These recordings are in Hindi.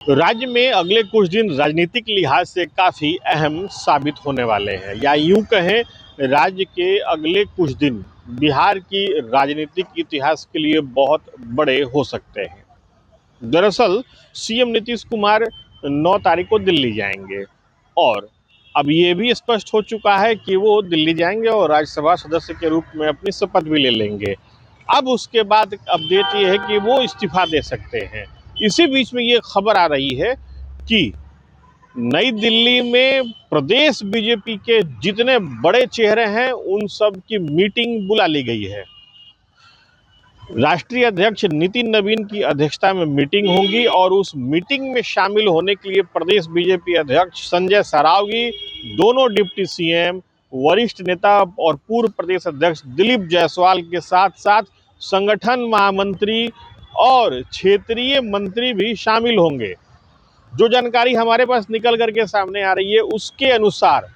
राज्य में अगले कुछ दिन राजनीतिक लिहाज से काफी अहम साबित होने वाले हैं, या यूं कहें राज्य के अगले कुछ दिन बिहार की राजनीतिक इतिहास के लिए बहुत बड़े हो सकते हैं। दरअसल सीएम नीतीश कुमार 9 तारीख को दिल्ली जाएंगे और अब ये भी स्पष्ट हो चुका है कि वो दिल्ली जाएंगे और राज्यसभा सदस्य के रूप में अपनी शपथ भी ले लेंगे। अब उसके बाद अपडेट ये है कि वो इस्तीफा दे सकते हैं। इसी बीच में ये खबर आ रही है कि नई दिल्ली में प्रदेश बीजेपी के जितने बड़े चेहरे हैं उन सब की मीटिंग बुला ली गई है। राष्ट्रीय अध्यक्ष नितिन नवीन की अध्यक्षता में मीटिंग होगी और उस मीटिंग में शामिल होने के लिए प्रदेश बीजेपी अध्यक्ष संजय सरावगी, दोनों डिप्टी सीएम, वरिष्ठ नेता और पूर्व प्रदेश अध्यक्ष दिलीप जायसवाल के साथ साथ संगठन महामंत्री और क्षेत्रीय मंत्री भी शामिल होंगे। जो जानकारी हमारे पास निकल करके सामने आ रही है उसके अनुसार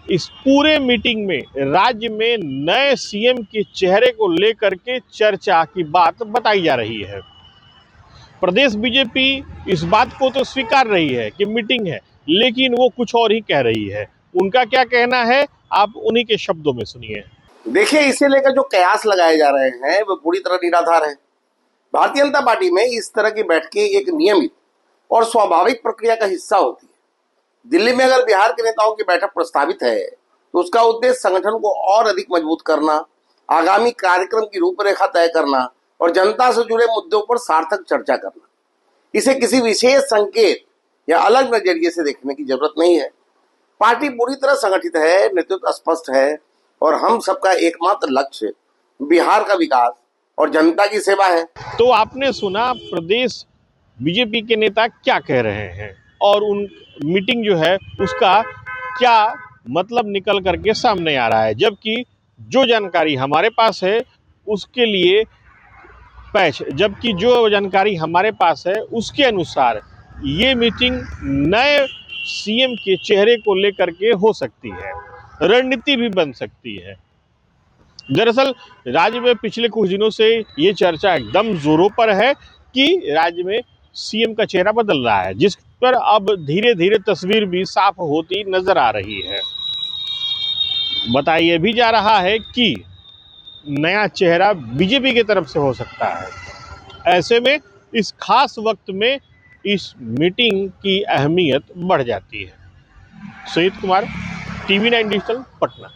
इस पूरे मीटिंग में राज्य में नए सीएम के चेहरे को लेकर के चर्चा की बात बताई जा रही है। प्रदेश बीजेपी इस बात को तो स्वीकार रही है कि मीटिंग है, लेकिन वो कुछ और ही कह रही है। उनका क्या कहना है आप उन्हीं के शब्दों में सुनिए। देखिए, इसे लेकर जो कयास लगाए जा रहे हैं वो पूरी तरह निराधार है। भारतीय जनता पार्टी में इस तरह की बैठकें एक नियमित और स्वाभाविक प्रक्रिया का हिस्सा होती है। दिल्ली में अगर बिहार के नेताओं की बैठक प्रस्तावित है तो उसका उद्देश्य संगठन को और अधिक मजबूत करना, आगामी कार्यक्रम की रूपरेखा तय करना और जनता से जुड़े मुद्दों पर सार्थक चर्चा करना। इसे किसी विशेष संकेत या अलग नजरिए से देखने की जरूरत नहीं है। पार्टी पूरी तरह संगठित है, नेतृत्व स्पष्ट है और हम सबका एकमात्र लक्ष्य बिहार का विकास और जनता की सेवा है। तो आपने सुना प्रदेश बीजेपी के नेता क्या कह रहे हैं और उन मीटिंग जो है उसका क्या मतलब निकल करके सामने आ रहा है, जबकि जो जानकारी हमारे पास है उसके लिए उसके अनुसार ये मीटिंग नए सीएम के चेहरे को लेकर के हो सकती है, रणनीति भी बन सकती है। दरअसल राज्य में पिछले कुछ दिनों से ये चर्चा एकदम जोरों पर है कि राज्य में सीएम का चेहरा बदल रहा है, जिस पर अब धीरे धीरे तस्वीर भी साफ होती नजर आ रही है। बताया भी जा रहा है कि नया चेहरा बीजेपी की तरफ से हो सकता है। ऐसे में इस खास वक्त में इस मीटिंग की अहमियत बढ़ जाती है। Saeed Kumar, TV9 digital, Patna.